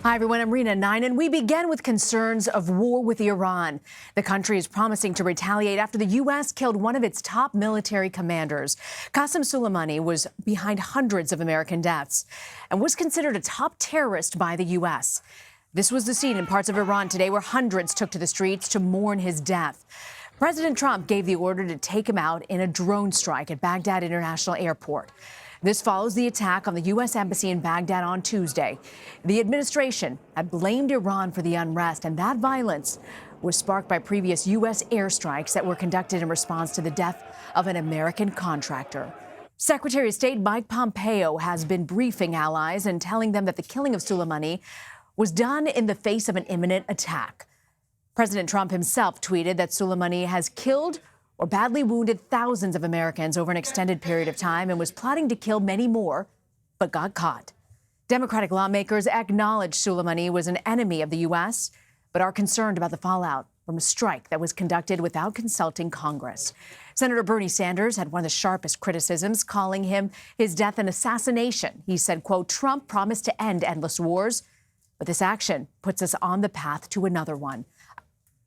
Hi, everyone. I'm Rena 9, and we begin with concerns of war with Iran. The country is promising to retaliate after the U.S. killed one of its top military commanders. Qassem Soleimani was behind hundreds of American deaths and was considered a top terrorist by the U.S. This was the scene in parts of Iran today where hundreds took to the streets to mourn his death. President Trump gave the order to take him out in a drone strike at Baghdad International Airport. This follows the attack on the U.S. Embassy in Baghdad on Tuesday. The administration had blamed Iran for the unrest, and that violence was sparked by previous U.S. airstrikes that were conducted in response to the death of an American contractor. Secretary of State Mike Pompeo has been briefing allies and telling them that the killing of Soleimani was done in the face of an imminent attack. President Trump himself tweeted that Soleimani has killed or badly wounded thousands of Americans over an extended period of time and was plotting to kill many more, but got caught. Democratic lawmakers acknowledged Soleimani was an enemy of the U.S., but are concerned about the fallout from a strike that was conducted without consulting Congress. Senator Bernie Sanders had one of the sharpest criticisms, calling his death an assassination. He said, quote, "Trump promised to end endless wars, but this action puts us on the path to another one."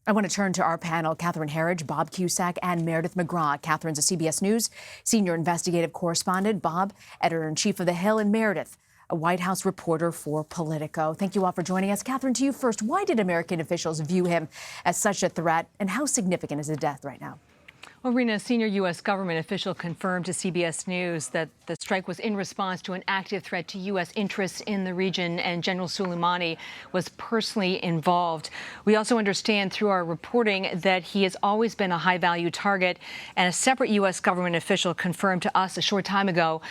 I want to turn to our panel, Catherine Herridge, Bob Cusack, and Meredith McGraw. Catherine's a CBS News senior investigative correspondent, Bob, editor-in-chief of The Hill, and Meredith, a White House reporter for Politico. Thank you all for joining us. Catherine, to you first. Why did American officials view him as such a threat, and how significant is his death right now? Well, Rena, a senior U.S. government official confirmed to CBS News that the strike was in response to an active threat to U.S. interests in the region, and General Soleimani was personally involved. We also understand through our reporting that he has always been a high-value target, and a separate U.S. government official confirmed to us a short time ago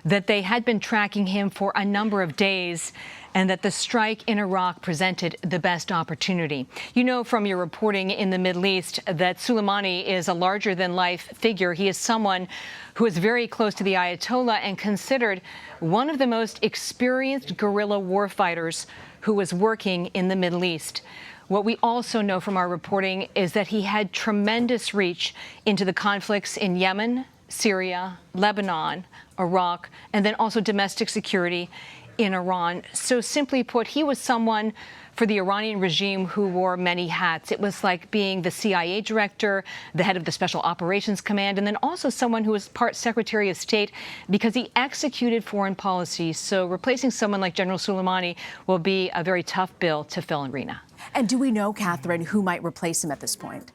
that they had been tracking him for a number of days and that the strike in Iraq presented the best opportunity. You know from your reporting in the Middle East that Soleimani is a larger-than-life figure. He is someone who is very close to the Ayatollah and considered one of the most experienced guerrilla warfighters who was working in the Middle East. What we also know from our reporting is that he had tremendous reach into the conflicts in Yemen, Syria, Lebanon, Iraq, and then also domestic security in Iran. So simply put, he was someone for the Iranian regime who wore many hats. It was like being the CIA director, the head of the Special Operations Command, and then also someone who was part Secretary of State because he executed foreign policy. So replacing someone like General Soleimani will be a very tough bill to fill in, Rena. And do we know, Catherine, who might replace him at this point?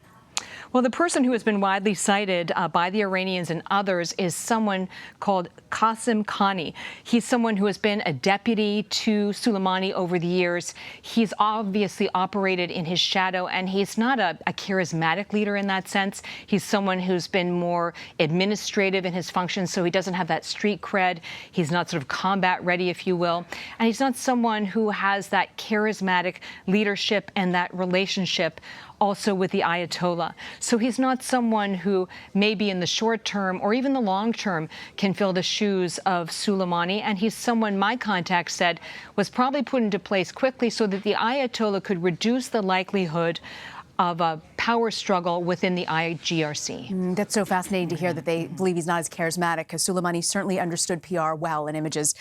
Well, the person who has been widely cited by the Iranians and others is someone called Qassem Soleimani. He's someone who has been a deputy to Soleimani over the years. He's obviously operated in his shadow, and he's not a charismatic leader in that sense. He's someone who's been more administrative in his functions, so he doesn't have that street cred. He's not sort of combat ready, if you will. And he's not someone who has that charismatic leadership and that relationship also with the Ayatollah. So he's not someone who maybe in the short term or even the long term can fill the shoes of Soleimani. And he's someone my contact said was probably put into place quickly so that the Ayatollah could reduce the likelihood of a power struggle within the IGRC. That's so fascinating to hear that they believe he's not as charismatic, because Soleimani certainly understood PR well and images.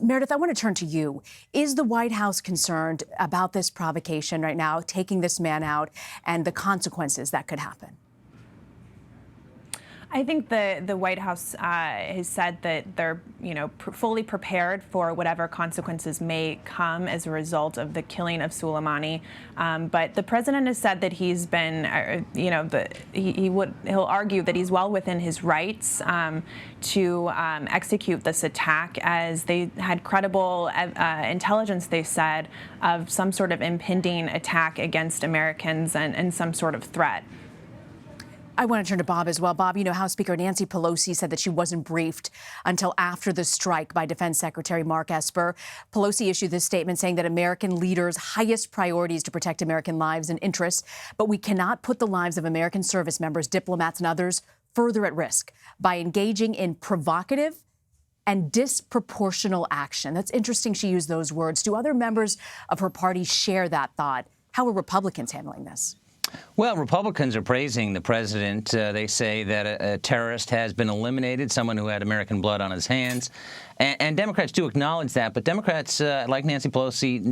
Meredith, I want to turn to you. Is the White House concerned about this provocation right now, taking this man out, and the consequences that could happen? I think the White House has said that they're, fully prepared for whatever consequences may come as a result of the killing of Soleimani. But the president has said that he's been, he'll argue that he's well within his rights to execute this attack, as they had credible intelligence, they said, of some sort of impending attack against Americans and some sort of threat. I want to turn to Bob as well. Bob, House Speaker Nancy Pelosi said that she wasn't briefed until after the strike by Defense Secretary Mark Esper. Pelosi issued this statement saying that American leaders' highest priority is to protect American lives and interests, but we cannot put the lives of American service members, diplomats, and others further at risk by engaging in provocative and disproportional action. That's interesting she used those words. Do other members of her party share that thought? How are Republicans handling this? Well, Republicans are praising the president. They say that a terrorist has been eliminated, someone who had American blood on his hands, And Democrats do acknowledge that, but Democrats, like Nancy Pelosi,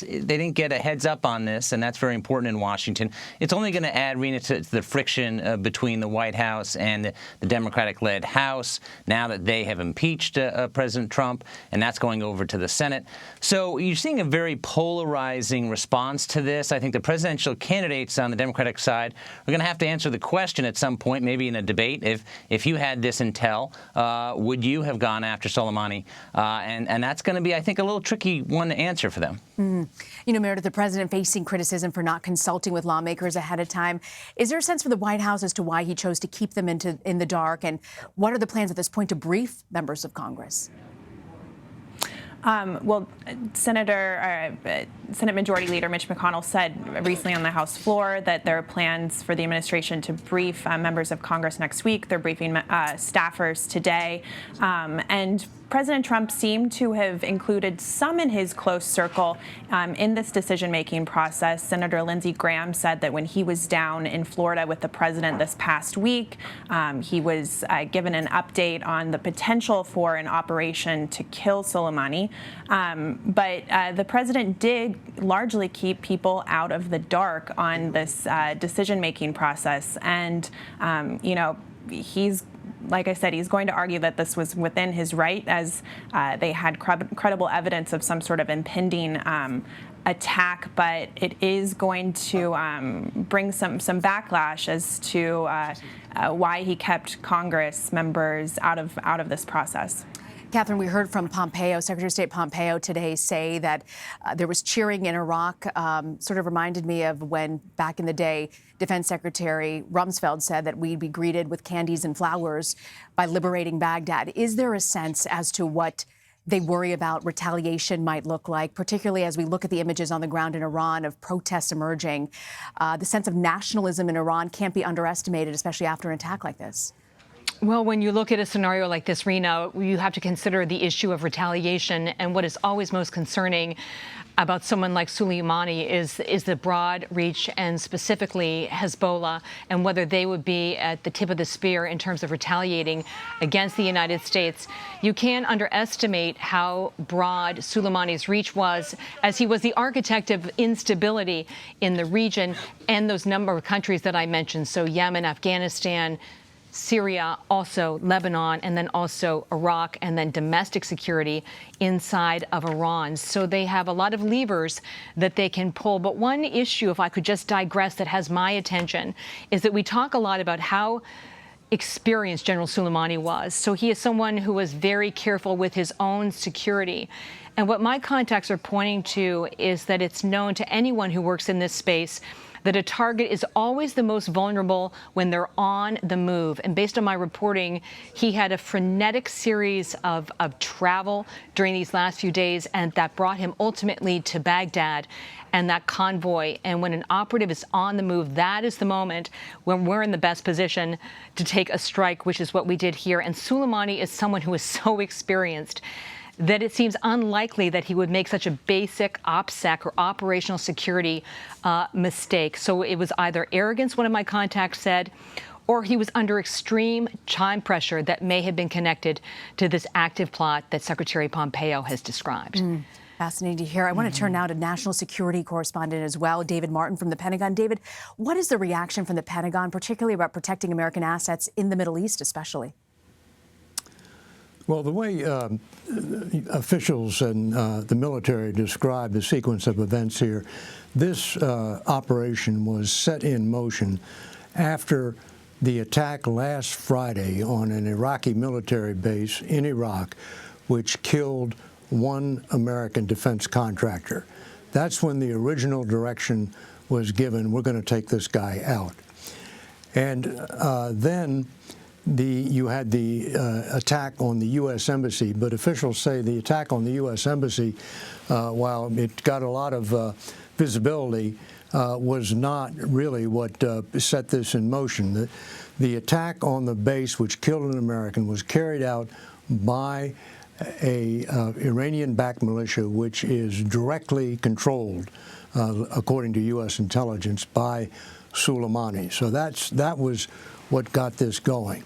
they didn't get a heads up on this, and that's very important in Washington. It's only going to add, Rena, to the friction between the White House and the Democratic-led House now that they have impeached President Trump, and that's going over to the Senate. So you're seeing a very polarizing response to this. I think the presidential candidates on the Democratic side are going to have to answer the question at some point, maybe in a debate, if you had this intel, would you have gone after Soleimani? And that's going to be, I think, a little tricky one to answer for them. You know, Meredith, the president facing criticism for not consulting with lawmakers ahead of time. Is there a sense from the White House as to why he chose to keep them in the dark? And what are the plans at this point to brief members of Congress? Well, Senate Majority Leader Mitch McConnell said recently on the House floor that there are plans for the administration to brief members of Congress next week. They're briefing staffers today. And President Trump seemed to have included some in his close circle in this decision-making process. Senator Lindsey Graham said that when he was down in Florida with the president this past week, he was given an update on the potential for an operation to kill Soleimani. But the president did largely keep people out of the dark on this decision-making process. And, you know, like I said, he's going to argue that this was within his right, as they had credible evidence of some sort of impending attack, but it is going to bring some backlash as to why he kept Congress members out of this process. Catherine, we heard from Pompeo, Secretary of State Pompeo today say that there was cheering in Iraq. Sort of reminded me of when back in the day, Defense Secretary Rumsfeld said that we'd be greeted with candies and flowers by liberating Baghdad. Is there a sense as to what they worry about retaliation might look like, particularly as we look at the images on the ground in Iran of protests emerging? The sense of nationalism in Iran can't be underestimated, especially after an attack like this. Well, when you look at a scenario like this, Rena, you have to consider the issue of retaliation. And what is always most concerning about someone like Soleimani is the broad reach, and specifically Hezbollah, and whether they would be at the tip of the spear in terms of retaliating against the United States. You can't underestimate how broad Soleimani's reach was, as he was the architect of instability in the region and those number of countries that I mentioned. So Yemen, Afghanistan, Syria, also Lebanon, and then also Iraq, and then domestic security inside of Iran. So they have a lot of levers that they can pull. But one issue, if I could just digress, that has my attention is that we talk a lot about how experienced General Soleimani was. So he is someone who was very careful with his own security. And what my contacts are pointing to is that it's known to anyone who works in this space that a target is always the most vulnerable when they're on the move. And based on my reporting, he had a frenetic series of travel during these last few days, and that brought him ultimately to Baghdad and that convoy. And when an operative is on the move, that is the moment when we're in the best position to take a strike, which is what we did here. And Soleimani is someone who is so experienced that it seems unlikely that he would make such a basic OPSEC or operational security mistake. So it was either arrogance, one of my contacts said, or he was under extreme time pressure that may have been connected to this active plot that Secretary Pompeo has described. Fascinating to hear. I want to turn now to national security correspondent as well, David Martin from the Pentagon. David, what is the reaction from the Pentagon, particularly about protecting American assets in the Middle East especially? Well, the way officials and the military describe the sequence of events here, this operation was set in motion after the attack last Friday on an Iraqi military base in Iraq, which killed one American defense contractor. That's when the original direction was given, we're going to take this guy out. And then you had the attack on the U.S. Embassy, but officials say the attack on the U.S. Embassy, while it got a lot of visibility, was not really what set this in motion. The attack on the base, which killed an American, was carried out by a Iranian-backed militia, which is directly controlled, according to U.S. intelligence, by Soleimani. So that was what got this going.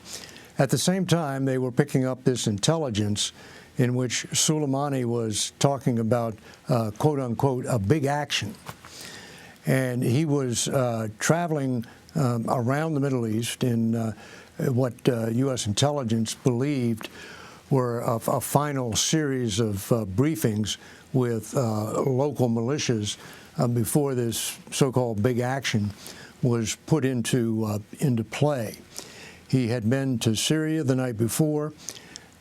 At the same time, they were picking up this intelligence in which Soleimani was talking about, quote unquote, a big action. And he was traveling around the Middle East in what U.S. intelligence believed were a final series of briefings with local militias before this so-called big action was put into play. He had been to Syria the night before.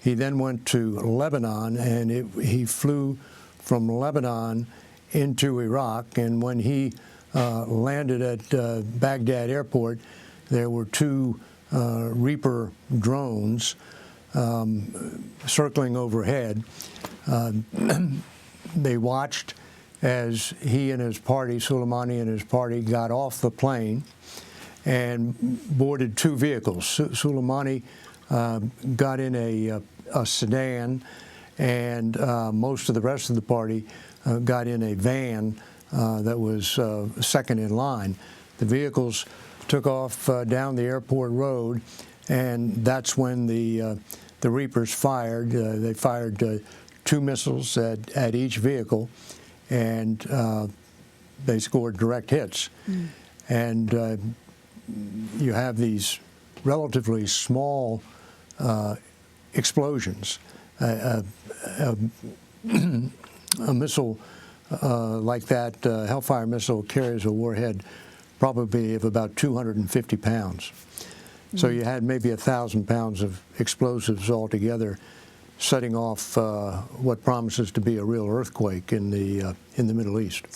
He then went to Lebanon, and he flew from Lebanon into Iraq. And when he landed at Baghdad airport, there were two Reaper drones circling overhead. They watched as he and his party, Soleimani and his party, got off the plane and boarded two vehicles. Soleimani got in a sedan, and most of the rest of the party got in a van that was second in line. The vehicles took off down the airport road, and that's when the Reapers fired. They fired 2 missiles at each vehicle, and they scored direct hits. And you have these relatively small explosions. A missile like that, Hellfire missile, carries a warhead probably of about 250 pounds. So you had maybe 1,000 pounds of explosives altogether, setting off what promises to be a real earthquake in the Middle East.